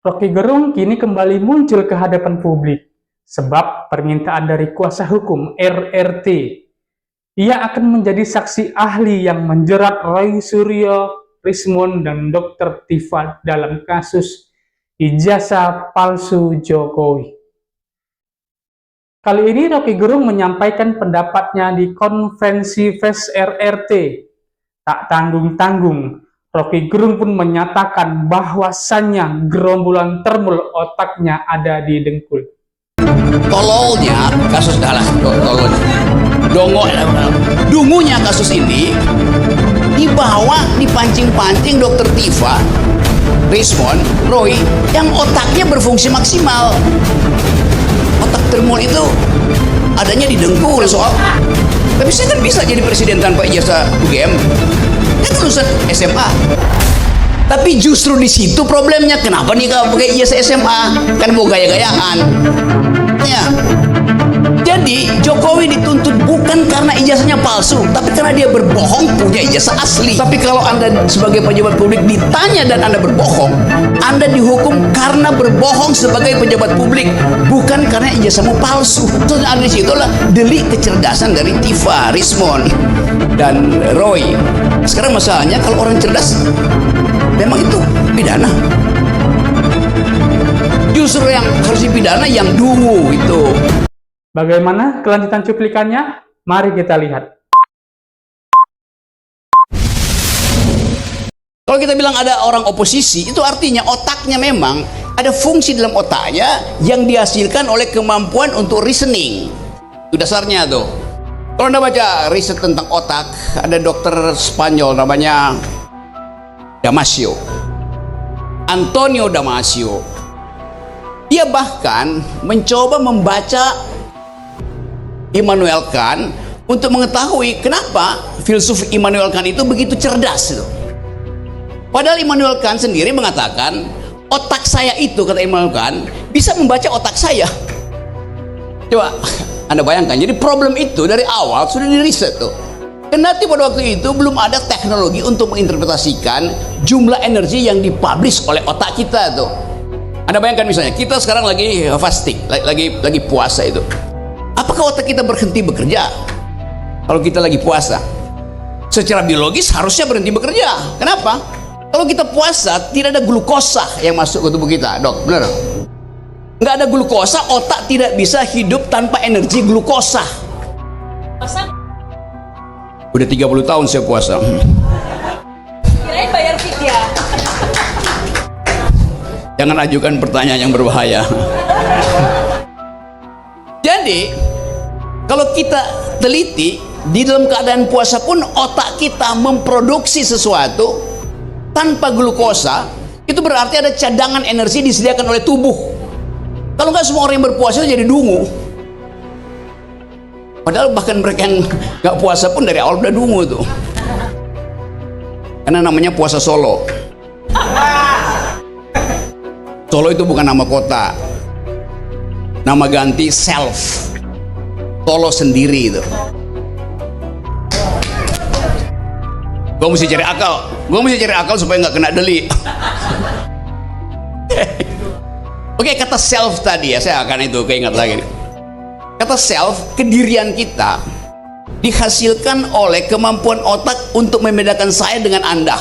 Rocky Gerung kini kembali muncul ke hadapan publik sebab permintaan dari kuasa hukum RRT. Ia akan menjadi saksi ahli yang menjerat Roy Suryo, Rismond, dan Dr. Tifa dalam kasus ijazah palsu Jokowi. Kali ini Rocky Gerung menyampaikan pendapatnya di konferensi pers RRT. Tak tanggung-tanggung, Rocky Gerung pun menyatakan bahwasannya gerombolan termul otaknya ada di Dengkul. Tololnya kasus dungunya kasus ini dibawa, dipancing-pancing Dr. Tifa, Rismond, Roy yang otaknya berfungsi maksimal. Otak termul itu adanya di Dengkul soal. Tapi saya kan bisa jadi presiden tanpa ijazah UGM. Kan lulusan SMA. Tapi justru di situ problemnya. Kenapa nih kalau pakai ijazah SMA? Kan mau gaya-gayaan. Ya. Jadi Jokowi dituntut bukan karena ijazahnya palsu, tapi karena dia berbohong punya ijazah asli. Tapi kalau Anda sebagai pejabat publik ditanya dan Anda berbohong, Anda dihukum karena berbohong sebagai pejabat publik, bukan karena ijazahmu palsu. Terus ada di situ lah delik kecerdasan dari Tifa, Rismond, dan Roy. Sekarang masalahnya kalau orang cerdas memang itu pidana. Justru yang harus dipidana yang dungu itu. Bagaimana kelanjutan cuplikannya? Mari kita lihat. Kalau kita bilang ada orang oposisi, itu artinya otaknya memang ada fungsi dalam otaknya yang dihasilkan oleh kemampuan untuk reasoning. Itu dasarnya tuh. Kalau Anda baca riset tentang otak, ada dokter Spanyol namanya Damasio, Antonio Damasio. Dia bahkan mencoba membaca Immanuel Kant untuk mengetahui kenapa filsuf Immanuel Kant itu begitu cerdas itu. Padahal Immanuel Kant sendiri mengatakan otak saya itu, kata Immanuel Kant, bisa membaca otak saya. Coba Anda bayangkan, jadi problem itu dari awal sudah diriset tuh. Kendati pada waktu itu belum ada teknologi untuk menginterpretasikan jumlah energi yang dipublish oleh otak kita tuh. Anda bayangkan misalnya kita sekarang lagi fasting, lagi puasa itu. Apakah otak kita berhenti bekerja kalau kita lagi puasa? Secara biologis harusnya berhenti bekerja. Kenapa? Kalau kita puasa tidak ada glukosa yang masuk ke tubuh kita, dok, benar? Nggak ada glukosa, otak tidak bisa hidup tanpa energi glukosa. Udah 30 tahun saya puasa. Kirain bayar fidya. Jangan ajukan pertanyaan yang berbahaya. Jadi, kalau kita teliti, di dalam keadaan puasa pun otak kita memproduksi sesuatu tanpa glukosa, itu berarti ada cadangan energi disediakan oleh tubuh. Kalau nggak semua orang yang berpuasa jadi dungu. Padahal bahkan mereka yang nggak puasa pun dari awal udah dungu tuh. Karena namanya puasa Solo. Solo itu bukan nama kota. Nama ganti self. Solo sendiri itu. Gue mesti cari akal supaya nggak kena deli. Oke, kata self tadi ya, saya akan itu keingat lagi. Kata self, kedirian kita dihasilkan oleh kemampuan otak untuk membedakan saya dengan Anda.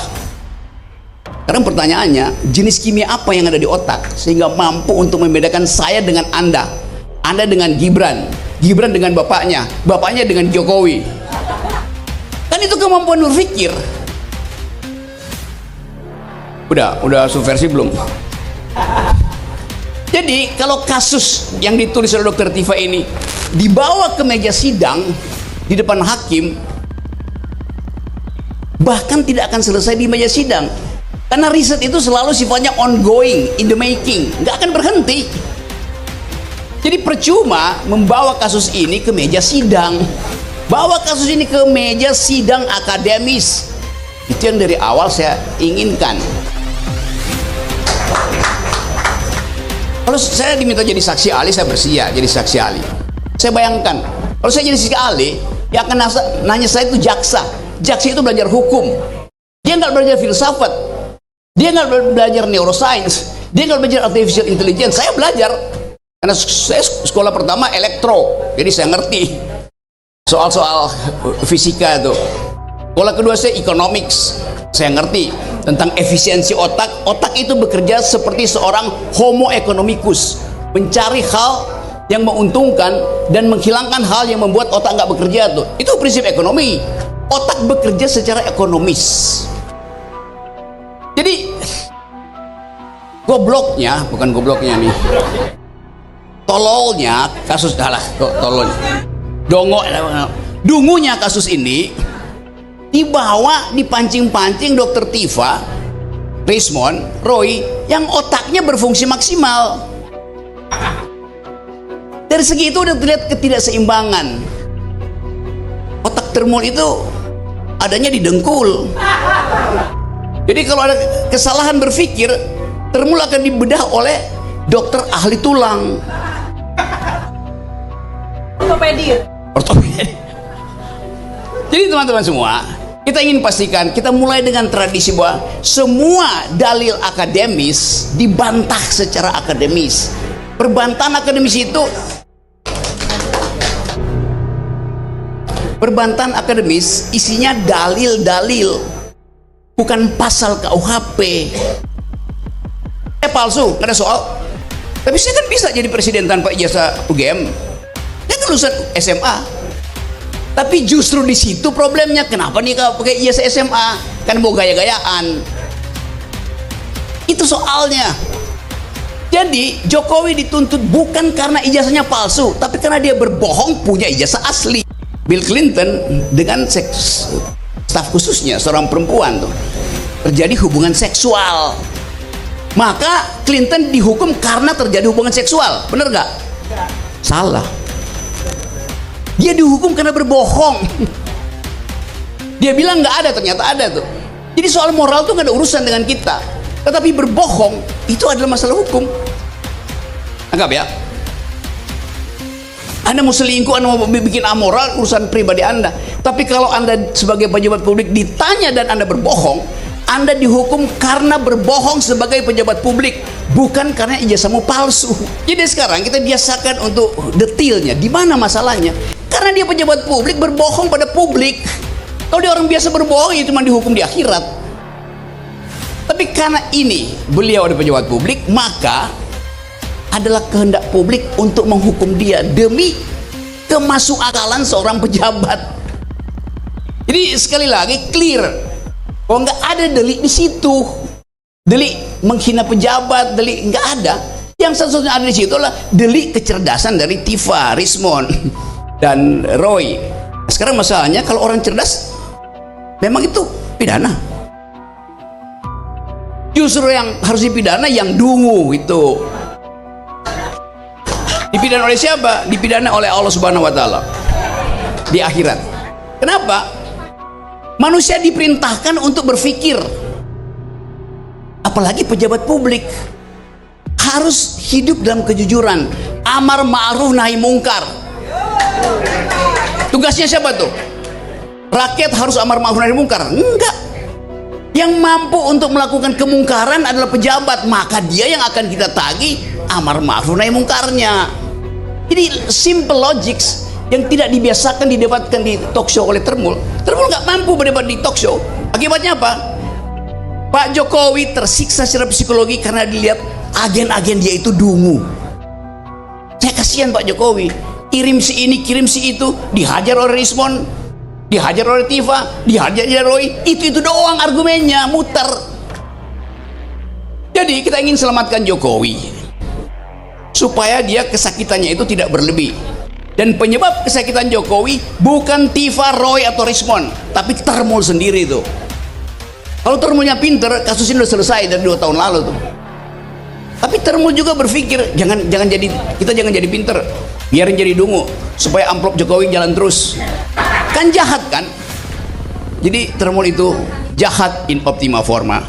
Sekarang pertanyaannya, jenis kimia apa yang ada di otak sehingga mampu untuk membedakan saya dengan Anda? Anda dengan Gibran, Gibran dengan bapaknya, bapaknya dengan Jokowi. Kan itu kemampuan berpikir. Udah subversi belum? Jadi kalau kasus yang ditulis oleh Dr. Tifa ini dibawa ke meja sidang di depan hakim, bahkan tidak akan selesai di meja sidang. Karena riset itu selalu sifatnya ongoing, in the making, nggak akan berhenti. Jadi percuma membawa kasus ini ke meja sidang. Bawa kasus ini ke meja sidang akademis. Itu yang dari awal saya inginkan. Kalau saya diminta jadi saksi ahli, saya bersedia jadi saksi ahli. Saya bayangkan, kalau saya jadi saksi ahli, yang akan nanya saya itu jaksa. Jaksa itu belajar hukum. Dia nggak belajar filsafat. Dia nggak belajar neuroscience. Dia kalau belajar artificial intelligence, saya belajar karena saya sekolah pertama elektro, jadi saya ngerti soal-soal fisika itu. Sekolah kedua saya economics, saya ngerti tentang efisiensi otak. Otak itu bekerja seperti seorang homo economicus, mencari hal yang menguntungkan dan menghilangkan hal yang membuat otak nggak bekerja tuh. Itu prinsip ekonomi. Otak bekerja secara ekonomis. Jadi gobloknya, bukan gobloknya nih, tololnya kasus tololnya, dungunya kasus ini dibawa, dipancing-pancing Dokter Tifa, Rismond, Roy yang otaknya berfungsi maksimal. Dari segi itu udah terlihat ketidakseimbangan. Otak termul itu adanya di dengkul. Jadi kalau ada kesalahan berpikir, termul akan dibedah oleh dokter ahli tulang. Ortopedi. Jadi teman-teman semua, kita ingin pastikan, kita mulai dengan tradisi bahwa semua dalil akademis dibantah secara akademis. Perbantahan akademis itu, perbantahan akademis isinya dalil-dalil, bukan pasal KUHP. Palsu, nggak ada soal. Tapi saya kan bisa jadi presiden tanpa ijazah UGM. Dia kan lulusan SMA. Tapi justru di situ problemnya. Kenapa nih kalau pakai ijazah SMA? Kan mau gaya-gayaan. Itu soalnya. Jadi Jokowi dituntut bukan karena ijazahnya palsu, tapi karena dia berbohong punya ijazah asli. Bill Clinton dengan staf khususnya seorang perempuan tuh terjadi hubungan seksual. Maka Clinton dihukum karena terjadi hubungan seksual, bener gak? Salah. Dia dihukum karena berbohong. Dia bilang nggak ada, ternyata ada tuh. Jadi soal moral tuh gak ada urusan dengan kita. Tetapi berbohong itu adalah masalah hukum. Anggap ya, Anda mau selingkuh, Anda mau bikin amoral, urusan pribadi Anda. Tapi kalau Anda sebagai pejabat publik ditanya dan Anda berbohong, Anda dihukum karena berbohong sebagai pejabat publik, bukan karena ijazahmu palsu. Jadi sekarang kita biasakan untuk detailnya. Di mana masalahnya? Karena dia pejabat publik berbohong pada publik. Kalau dia orang biasa berbohong, ya cuma dihukum di akhirat. Tapi karena ini beliau ada pejabat publik, maka adalah kehendak publik untuk menghukum dia demi kemasukakalan seorang pejabat. Jadi sekali lagi clear. Oh, nggak ada delik di situ, delik menghina pejabat, delik nggak ada. Yang satu-satunya ada di situ adalah delik kecerdasan dari Tifa, Rismond, dan Roy. Sekarang masalahnya kalau orang cerdas, memang itu pidana. Justru yang harus dipidana yang dungu itu. Dipidana oleh siapa? Dipidana oleh Allah Subhanahu Wa Taala di akhirat. Kenapa? Manusia diperintahkan untuk berpikir, apalagi pejabat publik harus hidup dalam kejujuran, amar ma'ruf nahi mungkar. Tugasnya siapa tuh? Rakyat harus amar ma'ruf nahi mungkar? Enggak. Yang mampu untuk melakukan kemungkaran adalah pejabat, maka dia yang akan kita tagih amar ma'ruf nahi mungkarnya. Jadi simple logics yang tidak dibiasakan didebatkan di talk show oleh Termul. Termul nggak mampu berdebat di talk show. Akibatnya apa? Pak Jokowi tersiksa secara psikologi karena dilihat agen-agen dia itu dungu. Saya kasihan Pak Jokowi, kirim si ini, kirim si itu, dihajar oleh Rismond, dihajar oleh Tifa, dihajar oleh Roy. Itu doang argumennya, muter. Jadi kita ingin selamatkan Jokowi supaya dia kesakitannya itu tidak berlebih. Dan penyebab kesakitan Jokowi bukan Tifa, Roy atau Rismond, tapi Termul sendiri itu. Kalau Termulnya pinter, kasus ini udah selesai dari 2 tahun lalu tuh. Tapi Termul juga berpikir, jangan jadi pinter, biarin jadi dungu supaya amplop Jokowi jalan terus. Kan jahat kan? Jadi Termul itu jahat in optima forma.